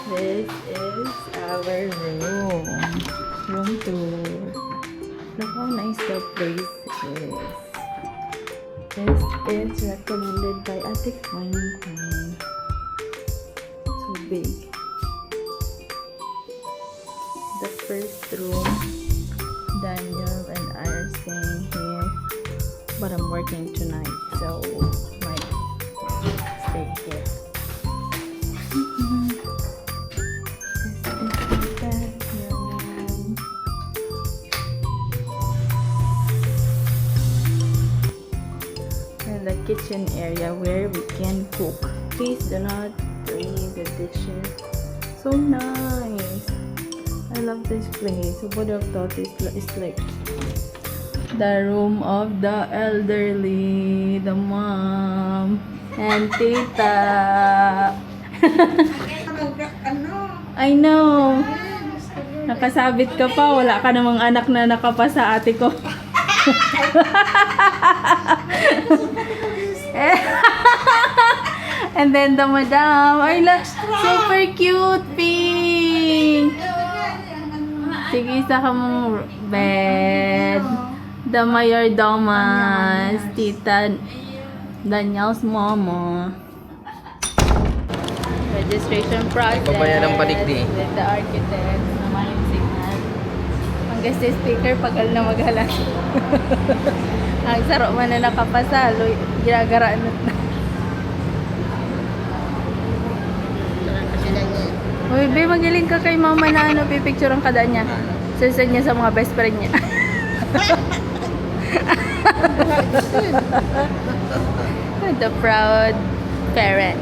This is our room. Room tour. Look how nice the place is. This is recommended by 𝒂𝒂𝒕𝒊𝒐𝒏. So big. The first room, Daniel and I are staying here, but I'm working tonight, so might stay here. The kitchen area where we can cook. Please do not leave the dishes. So nice. I love this place. Who would have thought it's like the room of the elderly, the mom and tita. I know. Nakasabit ka pa. Wala ka namang anak na nakapasa, ate ko. And then the madam, ay super cute, pink. Sige, isa ka mong bed. The mayordomas, Tita Daniel's mama. Registration process. Pabaya ng paligdi. With the architect. Naman yung signal. Ang guest speaker, pagal na maghalas. Ang sarap man na nakapasalo, ginagaraan na. Uy, be, magaling ka kay mama na ano, pipicture ang kada niya. Sasad niya sa mga best friend niya. The proud parents.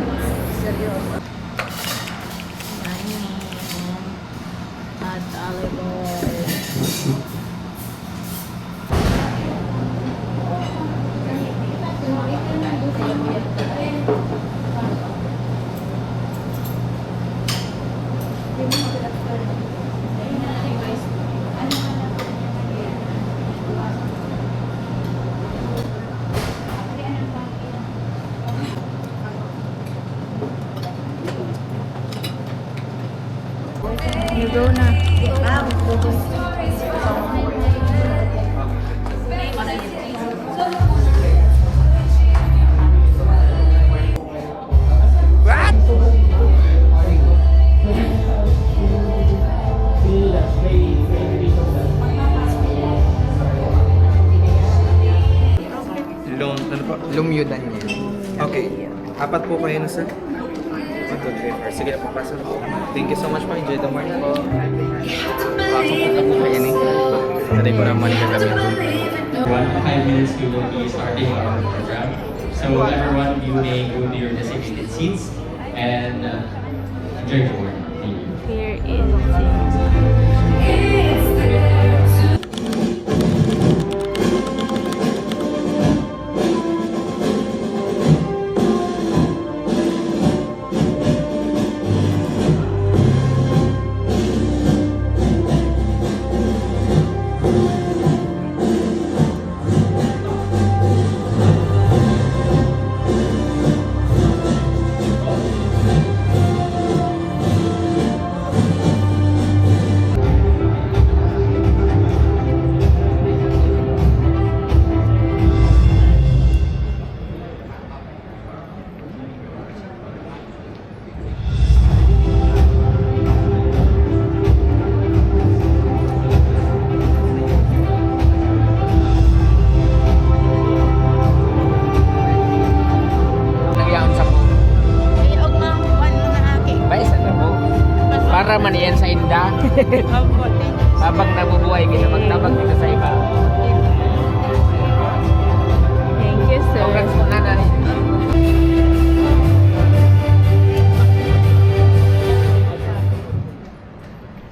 Seryoso. At olive. You go na. Lumio Daniel. Okay. Apat po kayo na, sir. 1, 2, 3, 4. Sige na, papasok po. Thank you so much po. Enjoy the morning po. Pasok po po kayo ni. Tari ko naman kagabi po. 5 minutes we will be starting our program. So everyone, you may go to your designated seats and enjoy the morning. Thank you. Here is para man yan sa inda. Habang nabubuhay kita, magtabag kita sa iba. thank you, sir. Congrats po na rin.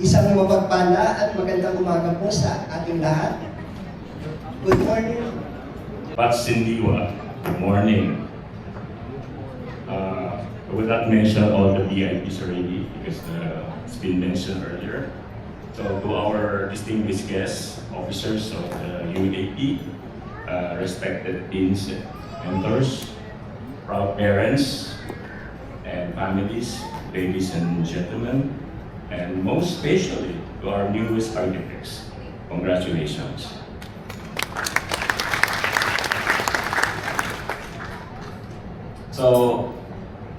Isang mapagpala at magandang umaga po sa ating lahat. Good morning. 𝒂𝒂𝒕𝒊𝒐𝒏, good morning. I would not mention all the VIPs already because it's been mentioned earlier. So to our distinguished guests, officers of the UAP, respected deans and mentors, proud parents, and families, ladies and gentlemen, and most especially to our newest architects. Congratulations. So,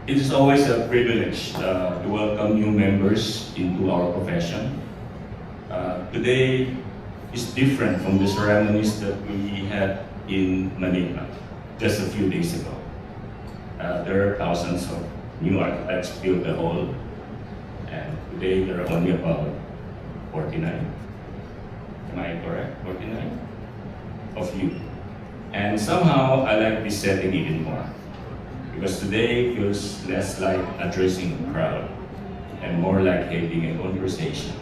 it is always a privilege to welcome new members into our profession. Today is different from the ceremonies that we had in Manila just a few days ago. There are thousands of new architects filled the hall, and today there are only about 49. Am I correct? 49 of you. And somehow I like this setting even more, because today feels less like addressing a crowd and more like having a conversation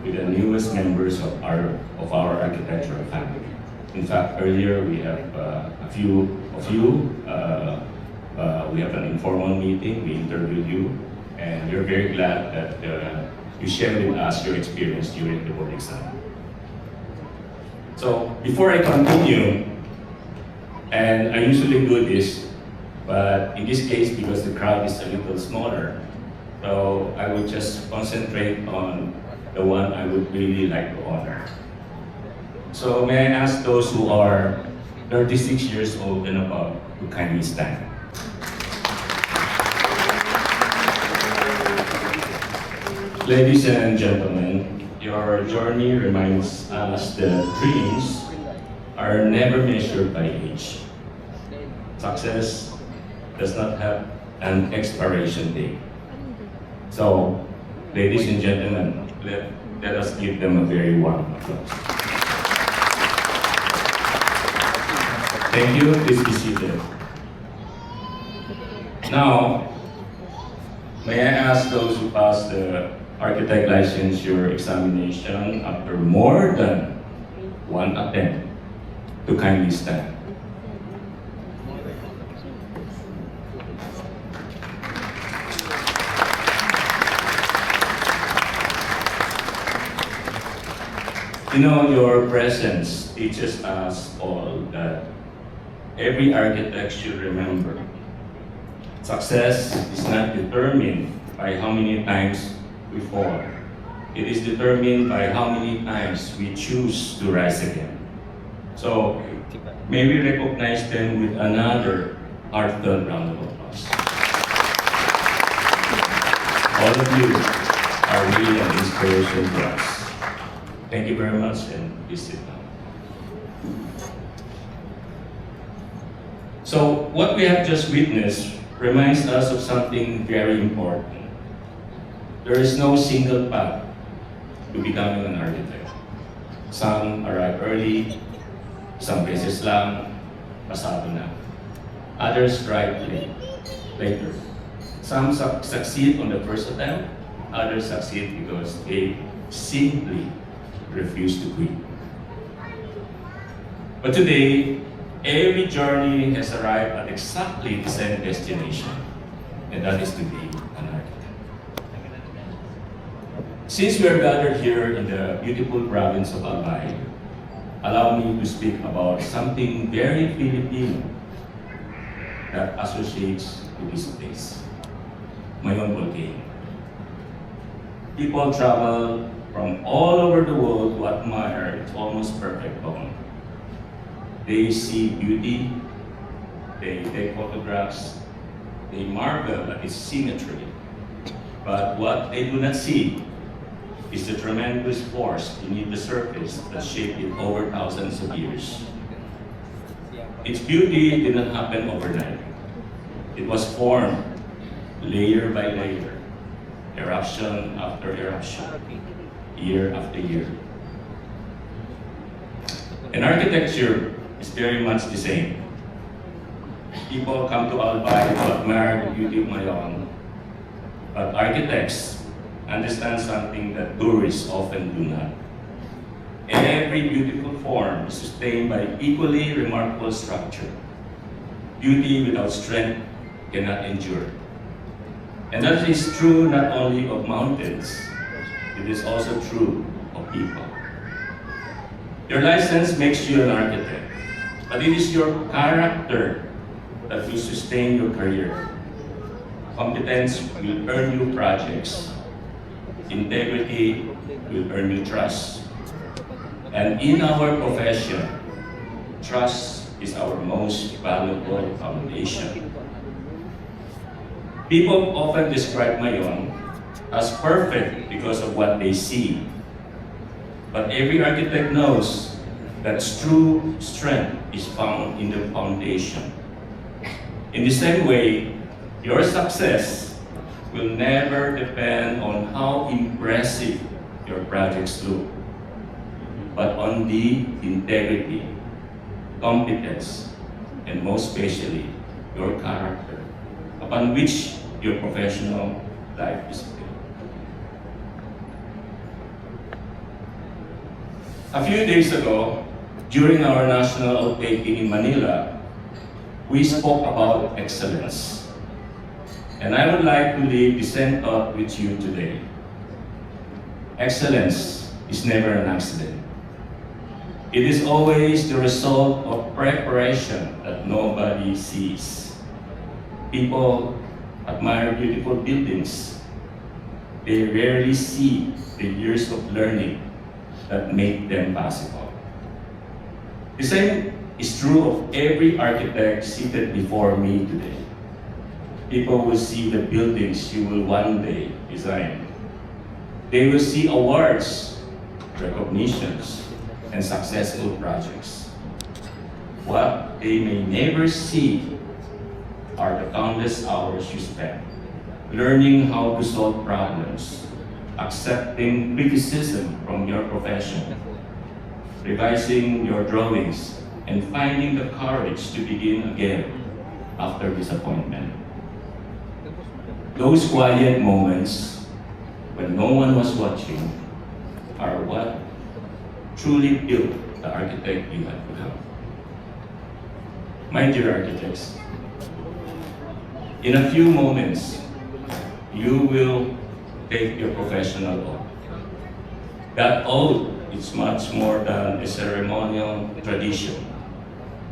with the newest members of our architectural family. In fact, earlier we have a few of you. We have an informal meeting. We interviewed you, and we're very glad that you shared with us your experience during the board exam. So before I continue, and I usually do this, but in this case, because the crowd is a little smaller, so I would just concentrate on the one I would really like to honor. So may I ask those who are 36 years old and above to kindly stand. Ladies and gentlemen, your journey reminds us that dreams are never measured by age. Success does not have an expiration date. So, ladies and gentlemen, let us give them a very warm applause. Thank you. Please be seated. Now, may I ask those who passed the architect licensure examination after more than one attempt to kindly stand. You know, your presence teaches us all that every architect should remember success is not determined by how many times we fall. It is determined by how many times we choose to rise again. So, may we recognize them with another heartfelt round of applause. All of you are really an inspiration to us. Thank you very much, and please sit down. So, what we have just witnessed reminds us of something very important. There is no single path to becoming an architect. Some arrive early, some beses lang, pasado na. Others arrive later. Some succeed on the first attempt, others succeed because they simply refuse to quit. But today, every journey has arrived at exactly the same destination, and that is to be an architect. Since we are gathered here in the beautiful province of 𝒂𝒗, allow me to speak about something very Filipino that associates with this place, my own volcano. People travel from all over the world to admire its almost perfect dome. They see beauty, they take photographs, they marvel at its symmetry. But what they do not see is the tremendous force beneath the surface that shaped it over thousands of years. Its beauty did not happen overnight. It was formed layer by layer, eruption after eruption, year after year. And architecture is very much the same. People come to 𝒂𝒗 to admire the beauty of Mayon, but architects understand something that tourists often do not. Every beautiful form is sustained by equally remarkable structure. Beauty without strength cannot endure. And that is true not only of mountains, it is also true of people. Your license makes you an architect, but it is your character that will sustain your career. Competence will earn you projects. Integrity will earn you trust. And in our profession, trust is our most valuable foundation. People often describe Mayon as perfect because of what they see. But every architect knows that true strength is found in the foundation. In the same way, your success will never depend on how impressive your projects look, but on the integrity, competence, and most especially, your character, upon which your professional life is built. A few days ago, during our national outtaking in Manila, we spoke about excellence. And I would like to leave the same thought with you today. Excellence is never an accident. It is always the result of preparation that nobody sees. People admire beautiful buildings. They rarely see the years of learning that make them possible. The same is true of every architect seated before me today. People will see the buildings you will one day design. They will see awards, recognitions, and successful projects. What they may never see are the countless hours you spend learning how to solve problems, accepting criticism from your profession, revising your drawings, and finding the courage to begin again after disappointment. Those quiet moments when no one was watching are what truly built the architect you have become. My dear architects, in a few moments, you will take your professional oath. That oath is much more than a ceremonial tradition.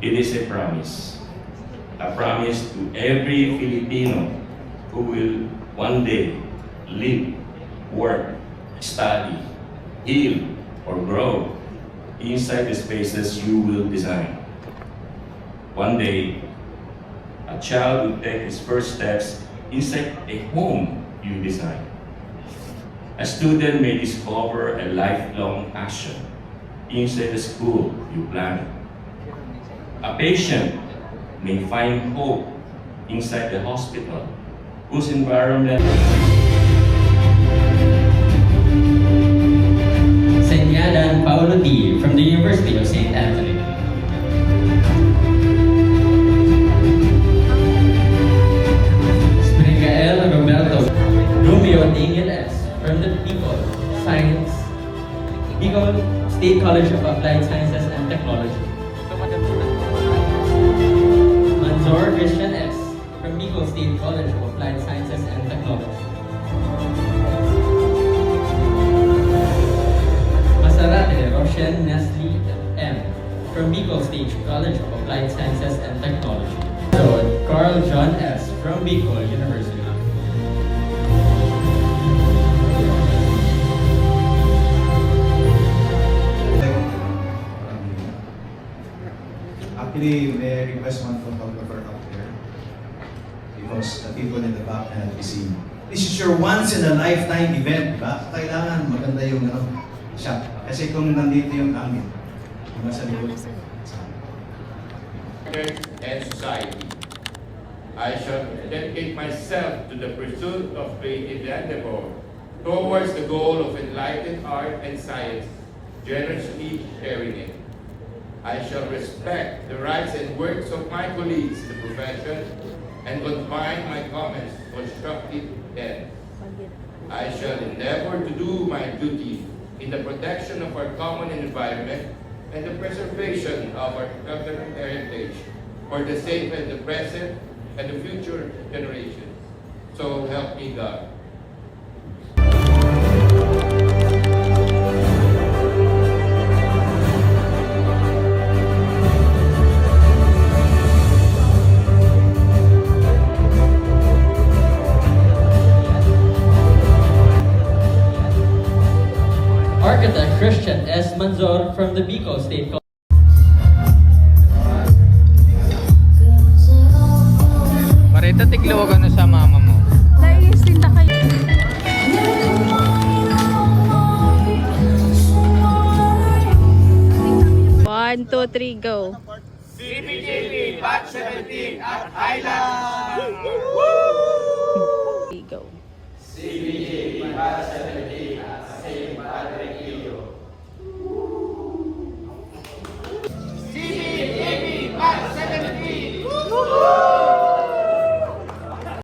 It is a promise to every Filipino who will one day live, work, study, heal, or grow inside the spaces you will design. One day, a child will take his first steps inside a home you design. A student may discover a lifelong passion inside the school you plan. A patient may find hope inside the hospital whose environment. Senyadan Paulo D. from the University of St. Anthony. Miguel Roberto Lumio S. from the Bicol State College of Applied Sciences and Technology. Manzor Christian S. from Bicol State College of Applied Sciences and Technology. Masarate Roshen Nestle M. from Bicol State College of Applied Sciences and Technology. So, Carl John S. from Bicol University. Actually, may I request one photographer out there? Because the people in the back cannot be seen. This is your once-in-a-lifetime event, di ba? Kailangan maganda yung shot. Kasi kung nandito yung angin, kung nasa likod, and society. I shall dedicate myself to the pursuit of creative endeavor towards the goal of enlightened art and science, generously sharing it. I shall respect the rights and works of my colleagues in the profession and confine my comments to constructive ends. I shall endeavor to do my duty in the protection of our common environment and the preservation of our cultural heritage for the sake of the present and the future generations. So help me God. Christian S. Manzor from the Bicol State. Marita, tigluwag ano sa mama mo. Naiis din na kayo. 1, 2, 3, go. CBJP Batch 17 at Highland!